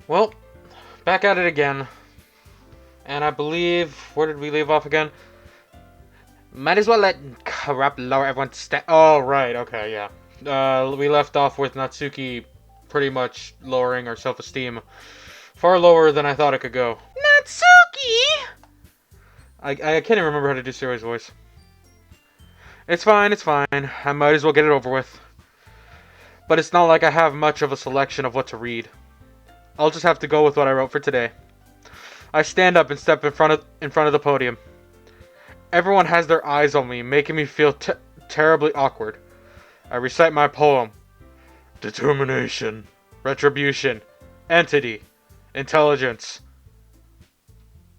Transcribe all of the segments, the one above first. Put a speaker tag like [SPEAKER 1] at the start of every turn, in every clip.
[SPEAKER 1] Well, back at it again. And I believe, where did we leave off again? Might as well let Corrupt lower everyone's Oh, right, okay, yeah. We left off with Natsuki pretty much lowering her self-esteem. Far lower than I thought it could go. Natsuki! I can't even remember how to do Sayori's voice. It's fine, it's fine. I might as well get it over with. But it's not like I have much of a selection of what to read. I'll just have to go with what I wrote for today. I stand up and step in front of the podium. Everyone has their eyes on me, making me feel terribly awkward. I recite my poem. Determination, retribution, entity, intelligence,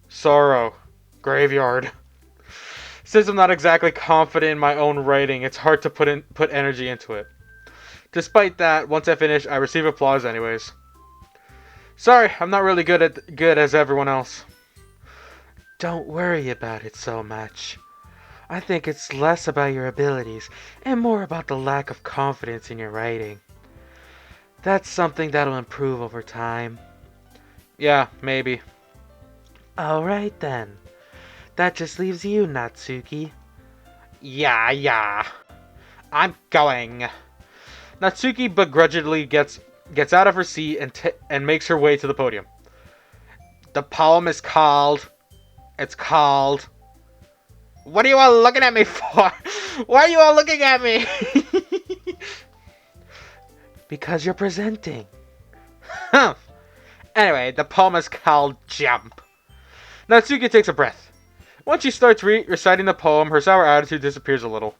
[SPEAKER 1] sorrow, graveyard. Since I'm not exactly confident in my own writing, it's hard to put energy into it. Despite that, once I finish, I receive applause anyways. Sorry, I'm not really good as everyone else. Don't worry about it so much. I think it's less about your abilities and more about the lack of confidence in your writing. That's something that'll improve over time. Yeah, maybe. Alright then. That just leaves you, Natsuki. Yeah. I'm going. Natsuki begrudgingly gets out of her seat and makes her way to the podium. The poem is called... It's called... What are you all looking at me for? Why are you all looking at me? Because you're presenting. Anyway, the poem is called Jump. Natsuki takes a breath. Once she starts reciting the poem, her sour attitude disappears a little.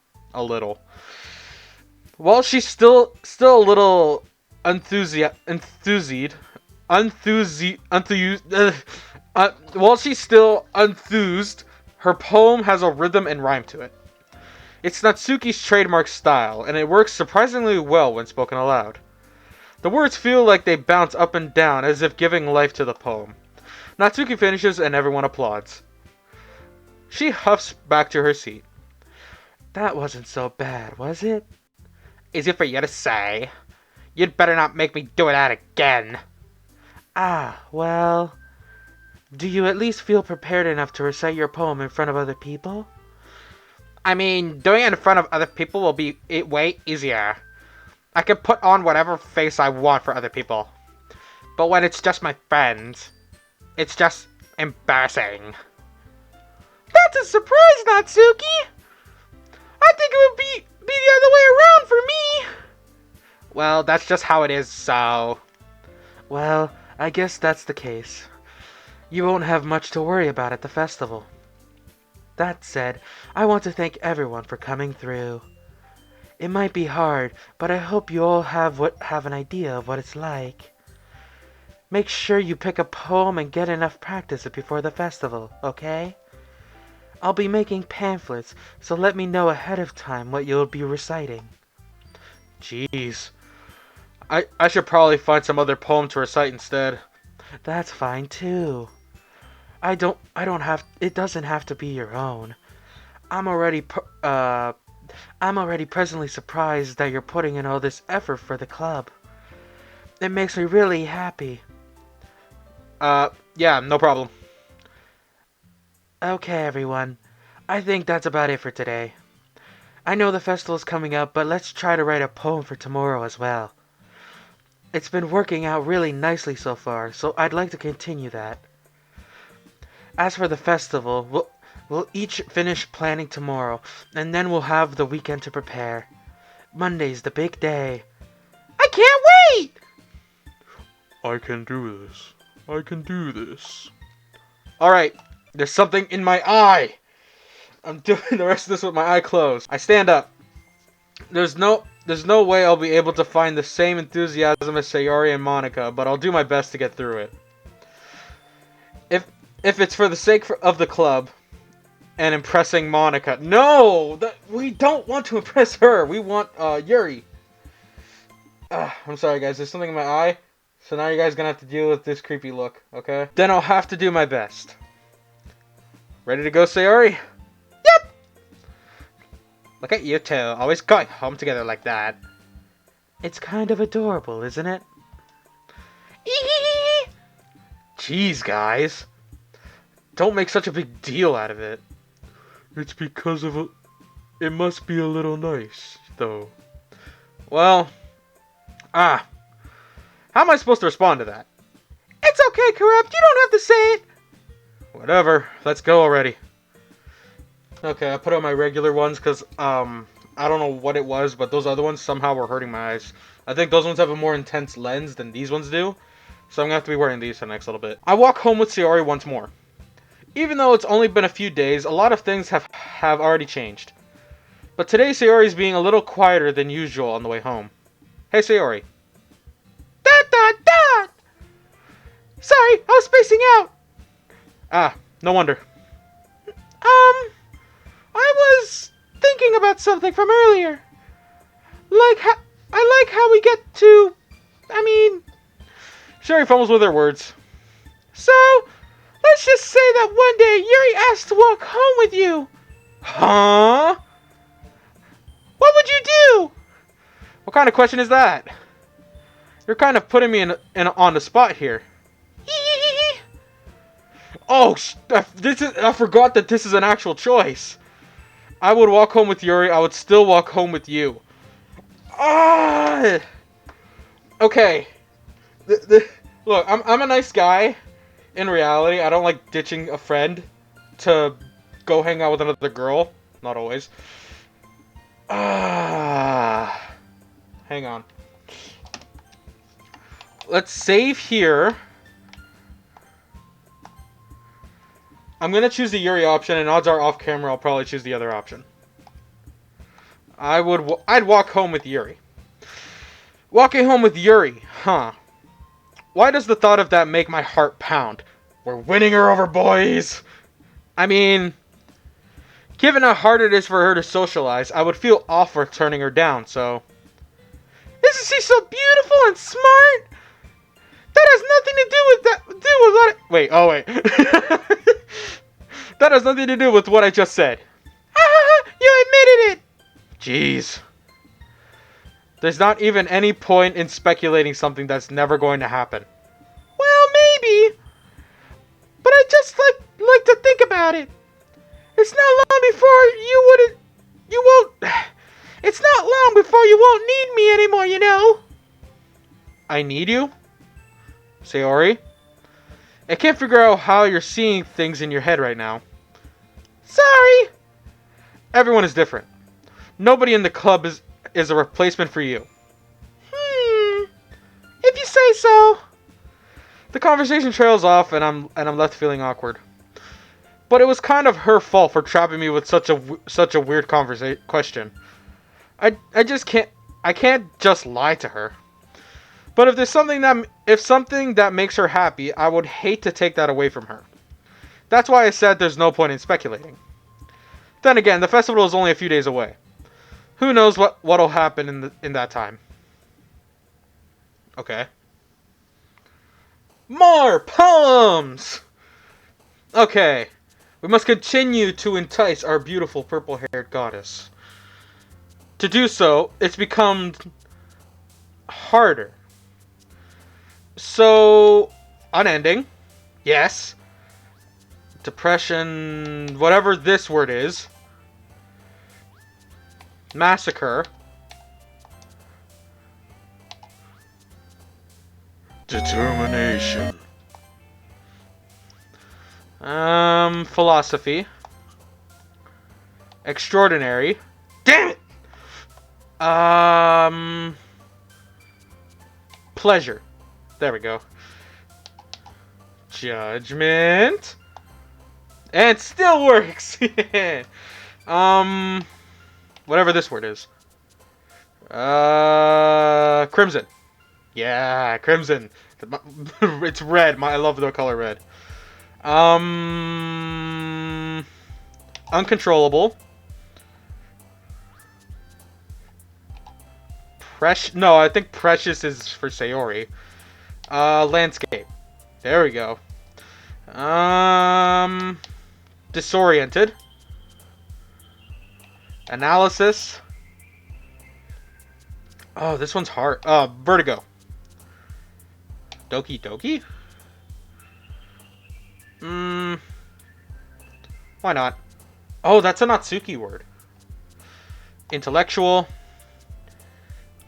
[SPEAKER 1] While she's still a little while she's still enthused, her poem has a rhythm and rhyme to it. It's Natsuki's trademark style, and it works surprisingly well when spoken aloud. The words feel like they bounce up and down as if giving life to the poem. Natsuki finishes and everyone applauds. She huffs back to her seat. That wasn't so bad, was it? Easy for you to say. You'd better not make me do that again. Ah, well... Do you at least feel prepared enough to recite your poem in front of other people? I mean, doing it in front of other people will be way easier. I can put on whatever face I want for other people. But when it's just my friends, it's just embarrassing. That's a surprise, Natsuki! I think it would be the other way around for me! Well, that's just how it is, so... Well, I guess that's the case. You won't have much to worry about at the festival. That said, I want to thank everyone for coming through. It might be hard, but I hope you all have an idea of what it's like. Make sure you pick a poem and get enough practice before the festival, okay? I'll be making pamphlets, so let me know ahead of time what you'll be reciting. Jeez. I should probably find some other poem to recite instead. That's fine too. It doesn't have to be your own. I'm already presently surprised that you're putting in all this effort for the club. It makes me really happy. Yeah, no problem. Okay, everyone. I think that's about it for today. I know the festival's coming up, but let's try to write a poem for tomorrow as well. It's been working out really nicely so far, so I'd like to continue that. As for the festival, we'll each finish planning tomorrow, and then we'll have the weekend to prepare. Monday's the big day. I can't wait! I can do this. Alright, there's something in my eye! I'm doing the rest of this with my eye closed. I stand up. There's no way I'll be able to find the same enthusiasm as Sayori and Monica, but I'll do my best to get through it. If it's for the sake of the club and impressing Monica. No! We don't want to impress her. We want Yuri. I'm sorry guys, there's something in my eye. So now you guys gonna have to deal with this creepy look, okay? Then I'll have to do my best. Ready to go, Sayori? Yep! Look at you two, always going home together like that. It's kind of adorable, isn't it? Jeez, guys. Don't make such a big deal out of it. It's because of a... It must be a little nice, though. Well... How am I supposed to respond to that? It's okay, Korrupt. You don't have to say it. Whatever. Let's go already. Okay, I put on my regular ones because, I don't know what it was, but those other ones somehow were hurting my eyes. I think those ones have a more intense lens than these ones do. So I'm going to have to be wearing these for the next little bit. I walk home with Sayori once more. Even though it's only been a few days, a lot of things have already changed. But today Sayori's being a little quieter than usual on the way home. Hey, Sayori. Dot, dot, dot! Sorry, I was spacing out. No wonder. I was thinking about something from earlier. I like how we get to... Sayori fumbles with her words. So, let's just say that one day Yuri asked to walk home with you. Huh? What would you do? What kind of question is that? You're kind of putting me on the spot here. Oh, I forgot that this is an actual choice. I would walk home with Yuri. I would still walk home with you. Okay. Look, I'm a nice guy. In reality, I don't like ditching a friend to go hang out with another girl. Not always. Hang on. Let's save here. I'm gonna choose the Yuri option, and odds are off camera I'll probably choose the other option. I'd walk home with Yuri. Walking home with Yuri, huh? Why does the thought of that make my heart pound? We're winning her over, boys! I mean, given how hard it is for her to socialize, I would feel awful turning her down, so... Isn't she so beautiful and smart? That has nothing to do with what wait. That has nothing to do with what I just said. You admitted it! Jeez. There's not even any point in speculating something that's never going to happen. Well, maybe. But I just like to think about it. It's not long before it's not long before you won't need me anymore, you know. I need you? Sayori? I can't figure out how you're seeing things in your head right now. Sorry. Everyone is different. Nobody in the club is a replacement for you. If you say so. The conversation trails off, and I'm left feeling awkward. But it was kind of her fault for trapping me with such a weird question. I can't just lie to her. But if something that makes her happy, I would hate to take that away from her. That's why I said there's no point in speculating. Then again, the festival is only a few days away. Who knows what'll happen in that time? Okay. More poems! Okay. We must continue to entice our beautiful purple-haired goddess. To do so, it's become harder. So, unending. Yes. Depression, whatever this word is. Massacre. Determination. Philosophy. Extraordinary. Damn it! Pleasure. There we go. Judgment. And it still works! Whatever this word is. Crimson. Yeah, crimson. It's red. I love the color red. Uncontrollable. No, I think precious is for Sayori. Landscape. There we go. Disoriented. Analysis. Oh, this one's hard. Vertigo. Doki Doki? Why not? Oh, that's a Natsuki word. Intellectual.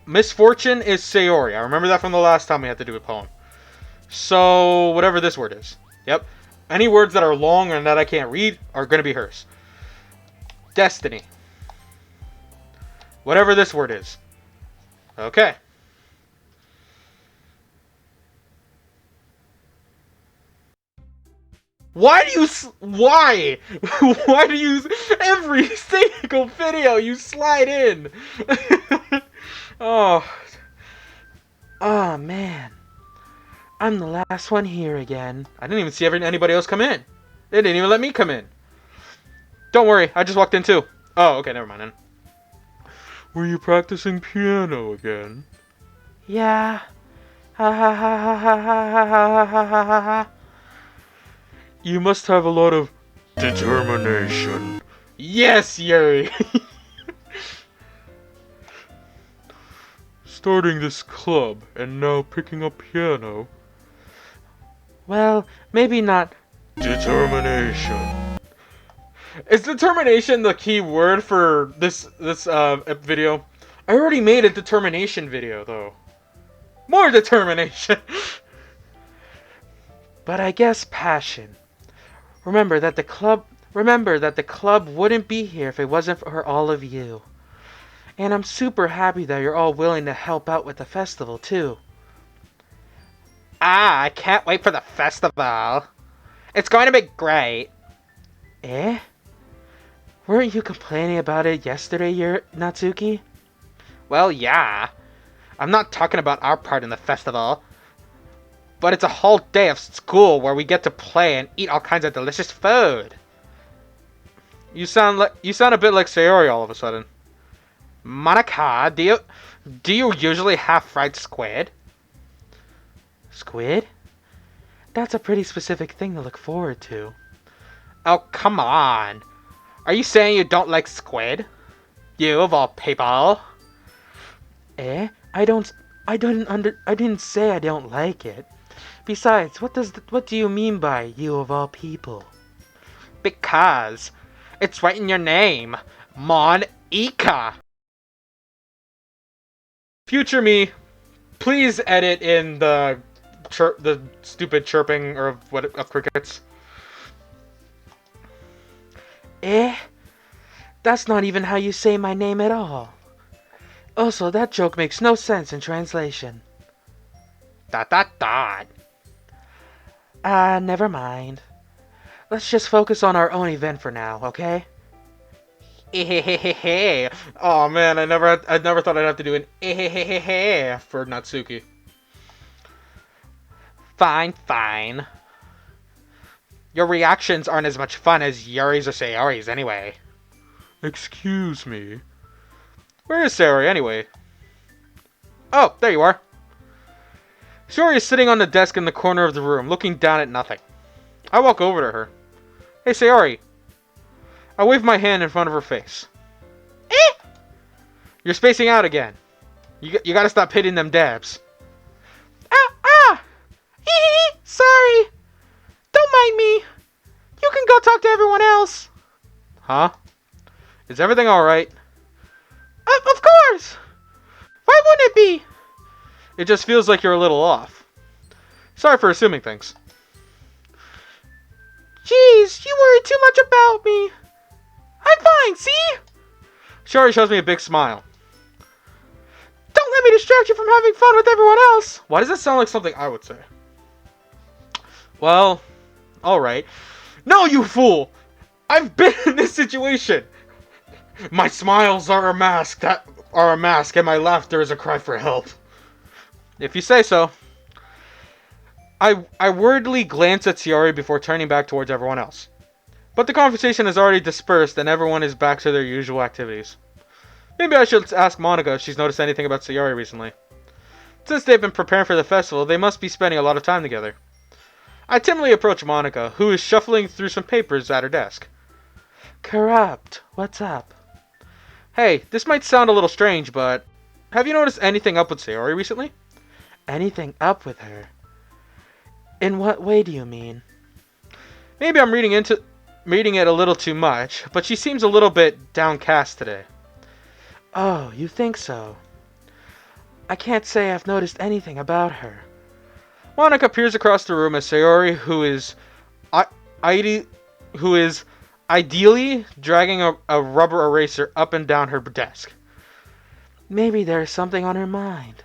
[SPEAKER 1] Misfortune is Sayori. I remember that from the last time we had to do a poem. So, whatever this word is. Yep. Any words that are long and that I can't read are going to be hers. Destiny. Whatever this word is. Okay. Why do you... Why? Why do you... Every single video you slide in. Oh. Oh, man. I'm the last one here again. I didn't even see anybody else come in. They didn't even let me come in. Don't worry, I just walked in too. Oh, okay, never mind then. Were you practicing piano again? Yeah. Ha ha ha ha ha ha ha ha ha ha ha. You must have a lot of determination. Yes, Yuri. Starting this club and now picking up piano. Well, maybe not. Determination. Is determination the key word for this video? I already made a determination video though. More determination. But I guess passion. Remember that the club wouldn't be here if it wasn't for all of you. And I'm super happy that you're all willing to help out with the festival too. Ah, I can't wait for the festival. It's going to be great. Eh? Weren't you complaining about it yesterday, Natsuki? Well, yeah. I'm not talking about our part in the festival. But it's a whole day of school where we get to play and eat all kinds of delicious food. You sound a bit like Sayori all of a sudden. Monica, do you usually have fried squid? Squid? That's a pretty specific thing to look forward to. Oh, come on. Are you saying you don't like squid? You, of all people. Eh? I didn't say I don't like it. Besides, what do you mean by you of all people? Because it's right in your name. Mon-Ika. Future me, please edit in the stupid chirping of crickets. Eh? That's not even how you say my name at all. Also, that joke makes no sense in translation. Dot. Never mind. Let's just focus on our own event for now, okay? Oh man, I never thought I'd have to do an for Natsuki. Fine. Your reactions aren't as much fun as Yuri's or Sayori's anyway. Excuse me. Where is Sayori anyway? Oh, there you are. Sayori is sitting on the desk in the corner of the room, looking down at nothing. I walk over to her. Hey, Sayori. I wave my hand in front of her face. Eh? You're spacing out again. You gotta stop hitting them dabs. Sorry. Don't mind me. You can go talk to everyone else. Huh? Is everything alright? Of course. Why wouldn't it be? It just feels like you're a little off. Sorry for assuming things. Jeez, you worry too much about me. I'm fine, see? Sayori shows me a big smile. Don't let me distract you from having fun with everyone else. Why does that sound like something I would say? Well, alright. No, you fool! I've been in this situation! My smiles are a mask, and my laughter is a cry for help. If you say so. I worriedly glance at Sayori before turning back towards everyone else. But the conversation has already dispersed and everyone is back to their usual activities. Maybe I should ask Monica if she's noticed anything about Sayori recently. Since they've been preparing for the festival, they must be spending a lot of time together. I timidly approach Monica, who is shuffling through some papers at her desk. Korrupt, what's up? Hey, this might sound a little strange, but have you noticed anything up with Sayori recently? Anything up with her? In what way do you mean? Maybe I'm reading it a little too much, but she seems a little bit downcast today.
[SPEAKER 2] Oh, you think so? I can't say I've noticed anything about her.
[SPEAKER 1] Monica peers across the room at Sayori, I- who is ideally dragging a rubber eraser up and down her desk.
[SPEAKER 2] Maybe there's something on her mind.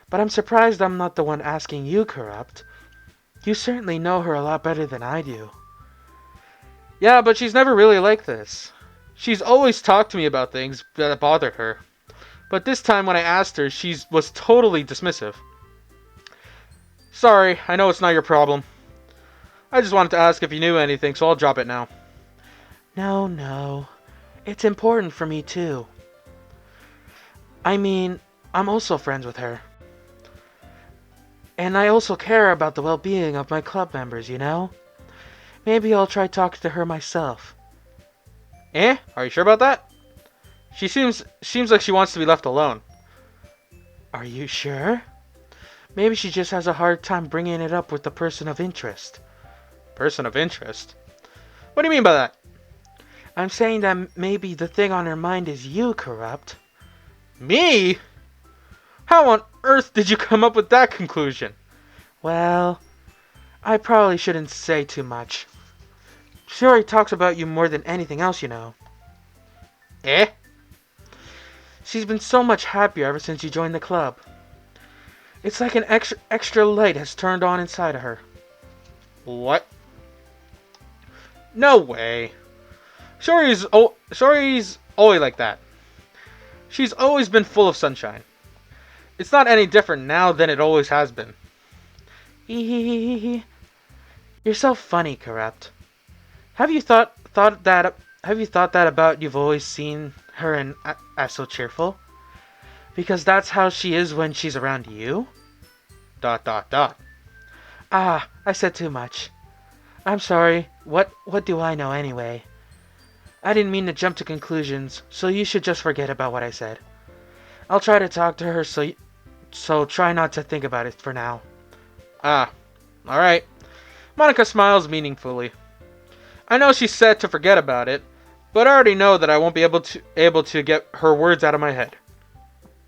[SPEAKER 2] But I'm surprised I'm not the one asking you, Korrupt. You certainly know her a lot better than I do.
[SPEAKER 1] Yeah, but she's never really like this. She's always talked to me about things that bothered her. But this time when I asked her, she was totally dismissive. Sorry, I know it's not your problem. I just wanted to ask if you knew anything, so I'll drop it now.
[SPEAKER 2] No. It's important for me too. I mean, I'm also friends with her. And I also care about the well-being of my club members, you know? Maybe I'll try talking to her myself.
[SPEAKER 1] Eh? Are you sure about that? She seems like she wants to be left alone.
[SPEAKER 2] Are you sure? Maybe she just has a hard time bringing it up with the person of interest.
[SPEAKER 1] Person of interest? What do you mean by that?
[SPEAKER 2] I'm saying that maybe the thing on her mind is you, Korrupt.
[SPEAKER 1] Me? How on earth did you come up with that conclusion?
[SPEAKER 2] Well, I probably shouldn't say too much. Yuri talks about you more than anything else, you know.
[SPEAKER 1] Eh?
[SPEAKER 2] She's been so much happier ever since you joined the club. It's like an extra light has turned on inside of her.
[SPEAKER 1] What? No way. Shori's always like that. She's always been full of sunshine. It's not any different now than it always has been.
[SPEAKER 2] You're so funny, Korrupt. Have you thought that about you've always seen her and as so cheerful? Because that's how she is when she's around you? ... Ah, I said too much. I'm sorry. What do I know anyway? I didn't mean to jump to conclusions, so you should just forget about what I said. I'll try to talk to her, so try not to think about it for now.
[SPEAKER 1] Ah, alright. Monica smiles meaningfully. I know she said to forget about it, but I already know that I won't be able to get her words out of my head.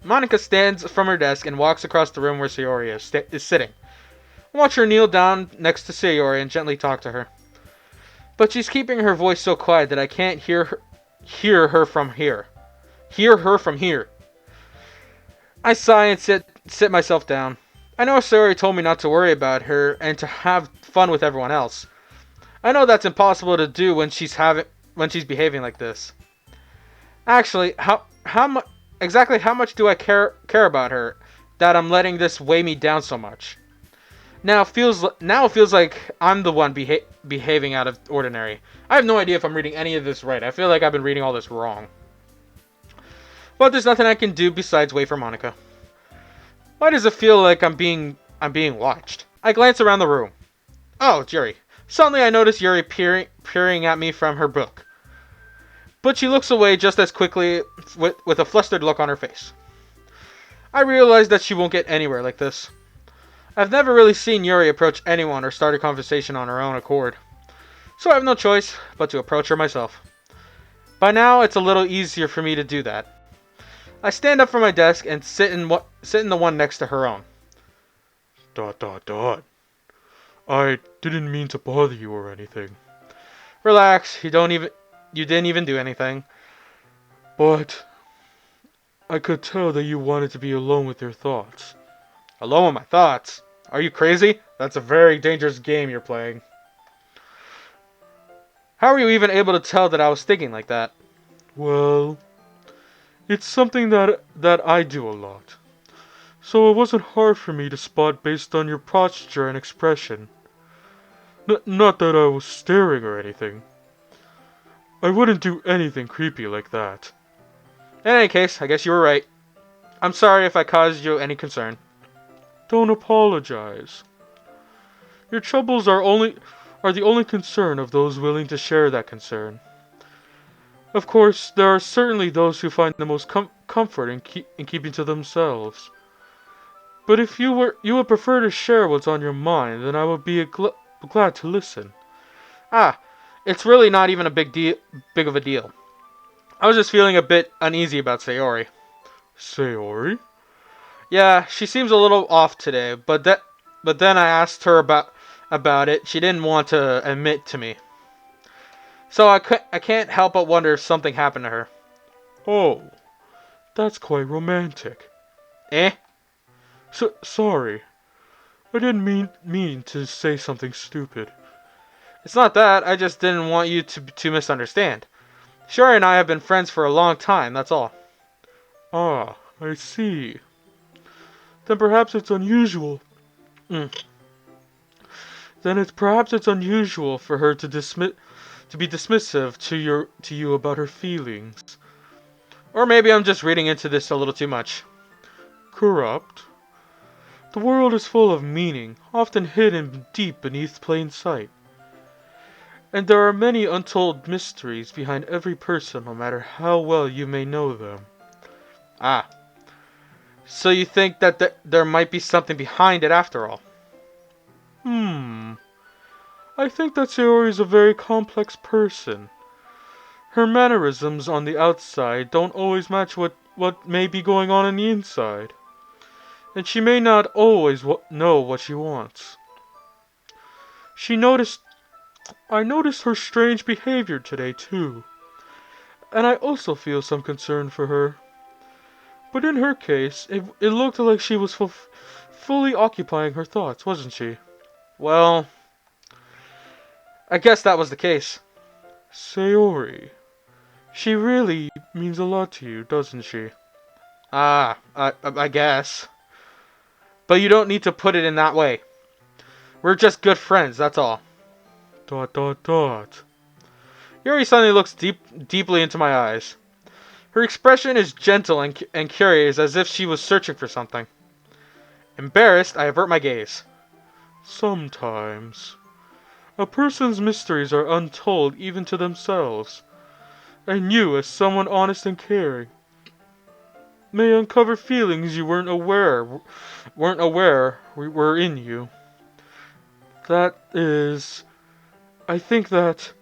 [SPEAKER 1] Monica stands from her desk and walks across the room where Sayori is sitting. I watch her kneel down next to Sayori and gently talk to her. But she's keeping her voice so quiet that I can't hear her from here. Hear her from here. I sigh and sit myself down. I know Sayori told me not to worry about her and to have fun with everyone else. I know that's impossible to do when she's behaving like this. Actually, exactly how much do I care about her that I'm letting this weigh me down so much? Now it feels like I'm the one behaving out of ordinary. I have no idea if I'm reading any of this right. I feel like I've been reading all this wrong. But there's nothing I can do besides wait for Monica. Why does it feel like I'm being watched? I glance around the room. Oh, it's Yuri. Suddenly I notice Yuri peering at me from her book. But she looks away just as quickly with a flustered look on her face. I realize that she won't get anywhere like this. I've never really seen Yuri approach anyone or start a conversation on her own accord. So I have no choice but to approach her myself. By now, it's a little easier for me to do that. I stand up from my desk and sit in the one next to her own. ... I didn't mean to bother you or anything. Relax, you didn't even do anything. But I could tell that you wanted to be alone with your thoughts. Alone with my thoughts? Are you crazy? That's a very dangerous game you're playing. How are you even able to tell that I was thinking like that? Well, it's something that I do a lot. So it wasn't hard for me to spot based on your posture and expression. Not that I was staring or anything. I wouldn't do anything creepy like that. In any case, I guess you were right. I'm sorry if I caused you any concern. Don't apologize. Your troubles are the only concern of those willing to share that concern. Of course, there are certainly those who find the most comfort in keeping to themselves. But if you would prefer to share what's on your mind, then I would be glad to listen. Ah, it's really not even a big of a deal. I was just feeling a bit uneasy about Sayori. Sayori? Yeah, she seems a little off today, but then I asked her about it. She didn't want to admit to me. So I can't help but wonder if something happened to her. Oh, that's quite romantic. Eh? Sorry. I didn't mean to say something stupid. It's not that. I just didn't want you to misunderstand. Shuri and I have been friends for a long time, that's all. Ah, I see. Then perhaps it's unusual. Mm. Then perhaps it's unusual for her to be dismissive to you about her feelings. Or maybe I'm just reading into this a little too much. Corrupt. The world is full of meaning, often hidden deep beneath plain sight. And there are many untold mysteries behind every person, no matter how well you may know them. Ah, so you think that there might be something behind it after all? I think that Sayori is a very complex person. Her mannerisms on the outside don't always match what may be going on the inside. And she may not always know what she wants. She noticed I noticed her strange behavior today, too. And I also feel some concern for her. But in her case, it looked like she was fully occupying her thoughts, wasn't she? Well, I guess that was the case. Sayori. She really means a lot to you, doesn't she? Ah, I guess. But you don't need to put it in that way. We're just good friends, that's all. ... Yuri suddenly looks deeply into my eyes. Her expression is gentle and curious, as if she was searching for something. Embarrassed, I avert my gaze. Sometimes. A person's mysteries are untold even to themselves. And you, as someone honest and caring, may uncover feelings you weren't aware were in you. That is, I think that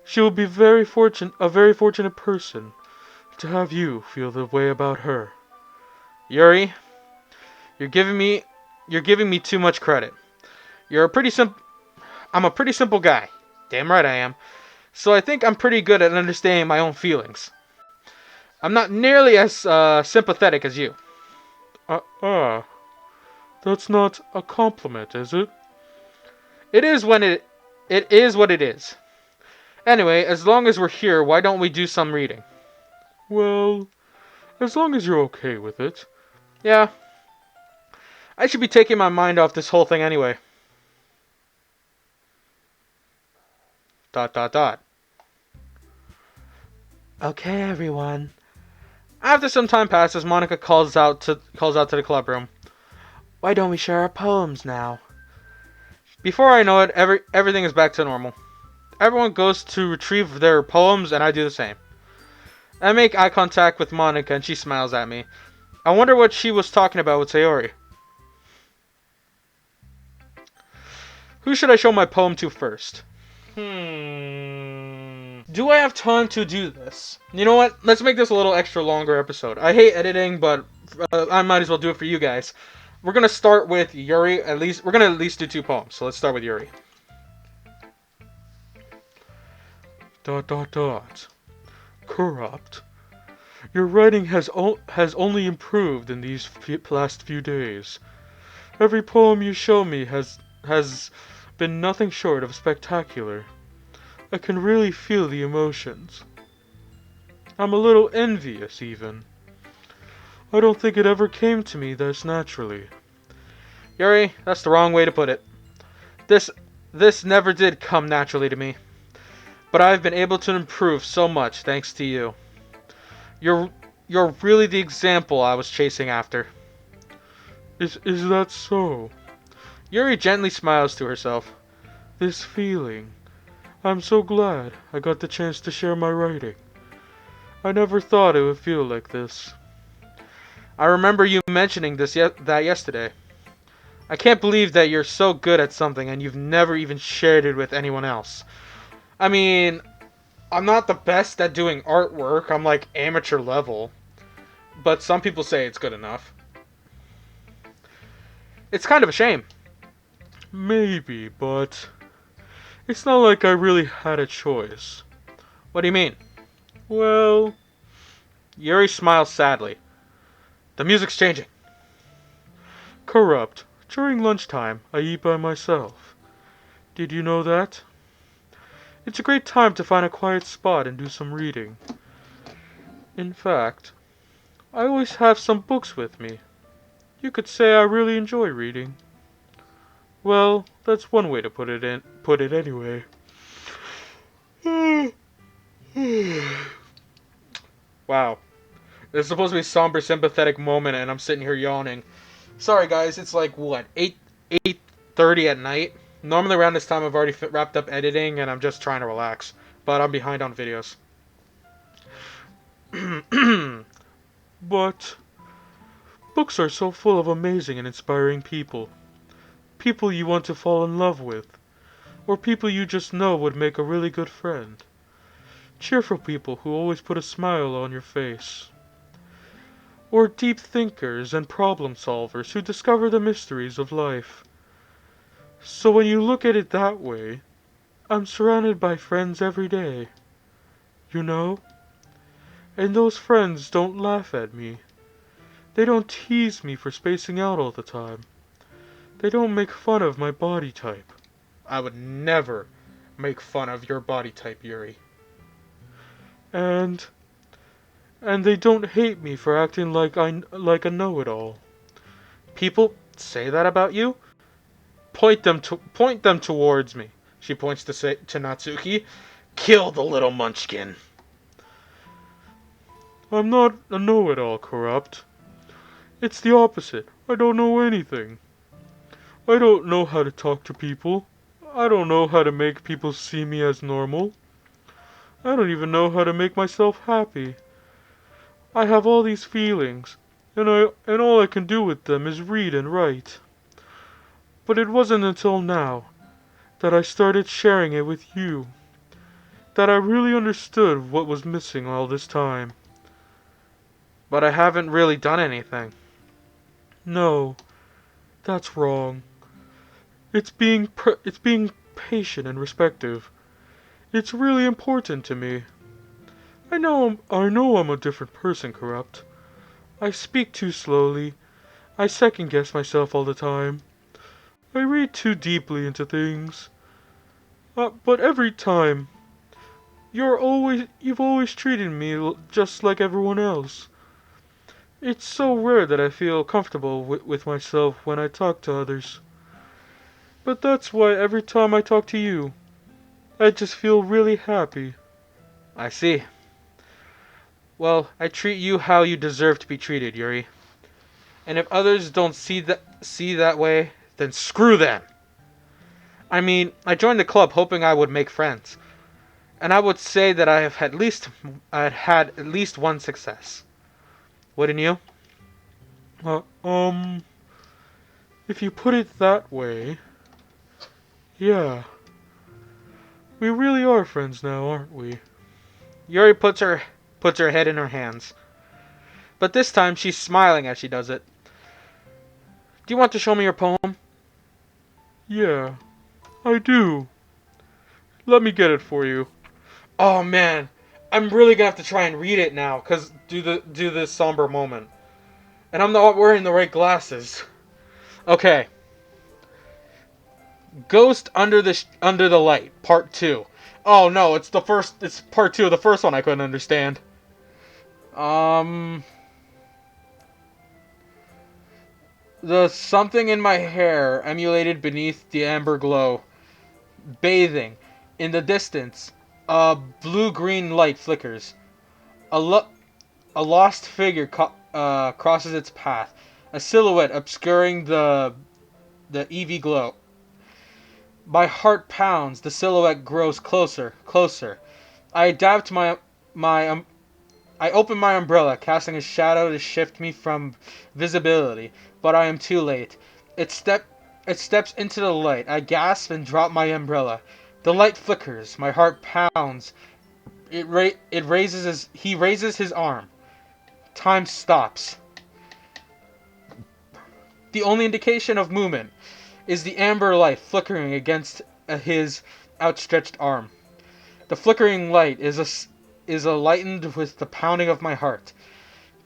[SPEAKER 1] she will be a very fortunate person to have you feel the way about her. Yuri, you're giving me too much credit. I'm a pretty simple guy. Damn right I am. So I think I'm pretty good at understanding my own feelings. I'm not nearly as sympathetic as you. That's not a compliment, is it? It is what it is. Anyway, as long as we're here, why don't we do some reading? Well, as long as you're okay with it. Yeah. I should be taking my mind off this whole thing anyway. ...
[SPEAKER 2] Okay, everyone.
[SPEAKER 1] After some time passes, Monica calls out to the club room.
[SPEAKER 2] Why don't we share our poems now?
[SPEAKER 1] Before I know it, everything is back to normal. Everyone goes to retrieve their poems, and I do the same. I make eye contact with Monica, and she smiles at me. I wonder what she was talking about with Sayori. Who should I show my poem to first? Do I have time to do this? You know what? Let's make this a little extra longer episode. I hate editing, but I might as well do it for you guys. We're gonna start with Yuri. We're gonna at least do 2 poems. So let's start with Yuri. ... Corrupt. Your writing has only improved in these last few days. Every poem you show me has been nothing short of spectacular. I can really feel the emotions. I'm a little envious, even. I don't think it ever came to me this naturally. Yuri, that's the wrong way to put it. This never did come naturally to me. But I've been able to improve so much thanks to you. You're really the example I was chasing after. Is that so? Yuri gently smiles to herself. This feeling. I'm so glad I got the chance to share my writing. I never thought it would feel like this. I remember you mentioning that yesterday. I can't believe that you're so good at something and you've never even shared it with anyone else. I mean, I'm not the best at doing artwork. I'm like amateur level. But some people say it's good enough. It's kind of a shame. Maybe, but it's not like I really had a choice. What do you mean? Well, Yuri smiles sadly. The music's changing. Corrupt. During lunchtime, I eat by myself. Did you know that? It's a great time to find a quiet spot and do some reading. In fact, I always have some books with me. You could say I really enjoy reading. Well, that's one way to put it anyway. Wow. This is supposed to be a somber, sympathetic moment, and I'm sitting here yawning. Sorry, guys. It's like what 8:30 at night. Normally around this time I've already wrapped up editing, and I'm just trying to relax. But I'm behind on videos. But books are so full of amazing and inspiring people. People you want to fall in love with, or people you just know would make a really good friend. Cheerful people who always put a smile on your face. Or deep thinkers and problem solvers who discover the mysteries of life. So when you look at it that way, I'm surrounded by friends every day. You know? And those friends don't laugh at me. They don't tease me for spacing out all the time. They don't make fun of my body type. I would never make fun of your body type, Yuri. And they don't hate me for acting like a know-it-all. People say that about you? Point them towards me. She points to Natsuki. Kill the little munchkin. I'm not a know-it-all, Corrupt. It's the opposite. I don't know anything. I don't know how to talk to people. I don't know how to make people see me as normal. I don't even know how to make myself happy. I have all these feelings, and all I can do with them is read and write. But it wasn't until now that I started sharing it with you that I really understood what was missing all this time. But I haven't really done anything. No, that's wrong. It's being patient and respectful. It's really important to me. I know I'm a different person, Corrupt. I speak too slowly. I second guess myself all the time. I read too deeply into things. But every time, you've always treated me just like everyone else. It's so rare that I feel comfortable with myself when I talk to others. But that's why every time I talk to you, I just feel really happy. I see. Well, I treat you how you deserve to be treated, Yuri. And if others don't see that way, then screw them. I mean, I joined the club hoping I would make friends. And I would say that I had at least one success. Wouldn't you? Uh, um, if you put it that way, yeah. We really are friends now, aren't we? Yuri puts her head in her hands. But this time she's smiling as she does it. Do you want to show me your poem? Yeah, I do. Let me get it for you. Oh man, I'm really gonna have to try and read it now, cause do this somber moment. And I'm not wearing the right glasses. Okay. Ghost under the light, part 2. Oh no, it's part 2 of the first one I couldn't understand. The something in my hair emulated beneath the amber glow. Bathing. In the distance, a blue-green light flickers. A lost figure crosses its path. A silhouette obscuring the EV glow. My heart pounds. The silhouette grows closer, closer. I adapt I open my umbrella, casting a shadow to shift me from visibility, but I am too late. It steps into the light. I gasp and drop my umbrella. The light flickers. My heart pounds. He raises his arm. Time stops. The only indication of movement is the amber light flickering against his outstretched arm. The flickering light is lightened with the pounding of my heart,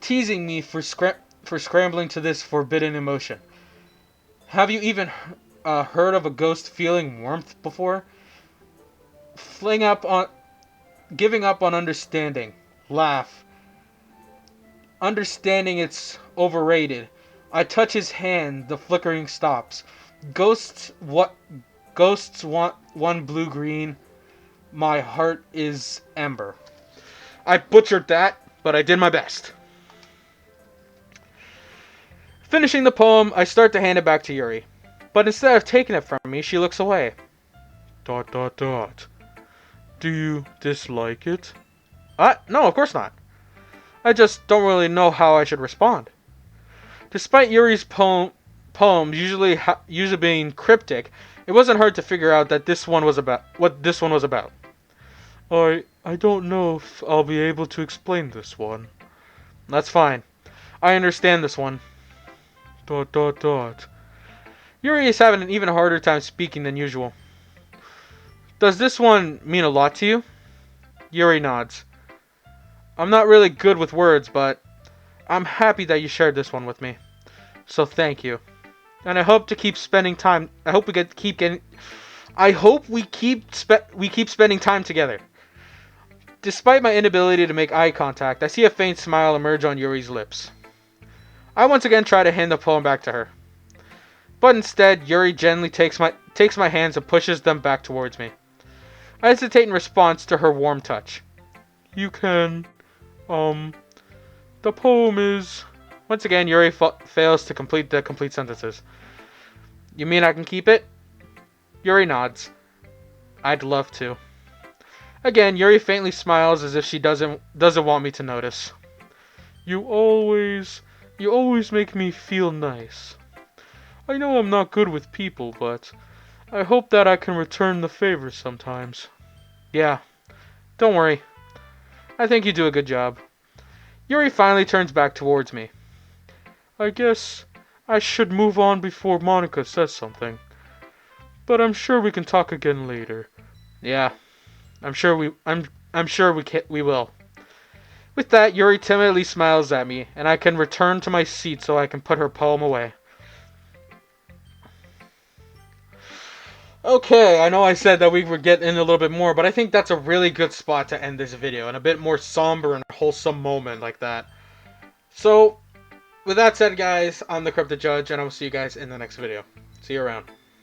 [SPEAKER 1] teasing me for scrambling to this forbidden emotion. Have you even heard of a ghost feeling warmth before? Giving up on understanding. Laugh. Understanding it's overrated. I touch his hand. The flickering stops. Ghosts want one blue green. My heart is ember. I butchered that, but I did my best. Finishing the poem, I start to hand it back to Yuri. But instead of taking it from me, she looks away. ... Do you dislike it? No, of course not. I just don't really know how I should respond. Despite Yuri's poems usually being cryptic, it wasn't hard to figure out that what this one was about. I don't know if I'll be able to explain this one. That's fine. I understand this one. ... Yuri is having an even harder time speaking than usual. Does this one mean a lot to you? Yuri nods. I'm not really good with words, but I'm happy that you shared this one with me. So thank you. And I hope to keep spending time. I hope we keep spending time together. Despite my inability to make eye contact, I see a faint smile emerge on Yuri's lips. I once again try to hand the poem back to her. But instead, Yuri gently takes my hands and pushes them back towards me. I hesitate in response to her warm touch. You can, the poem is... Once again, Yuri fails to complete the complete sentences. You mean I can keep it? Yuri nods. I'd love to. Again, Yuri faintly smiles as if she doesn't want me to notice. You always make me feel nice. I know I'm not good with people, but I hope that I can return the favor sometimes. Yeah, don't worry. I think you do a good job. Yuri finally turns back towards me. I guess I should move on before Monica says something. But I'm sure we can talk again later. Yeah, I'm sure we will. With that, Yuri timidly smiles at me, and I can return to my seat so I can put her poem away. Okay, I know I said that we would get in a little bit more, but I think that's a really good spot to end this video, and a bit more somber and wholesome moment like that. So, with that said, guys, I'm the Korrupted Judge, and I will see you guys in the next video. See you around.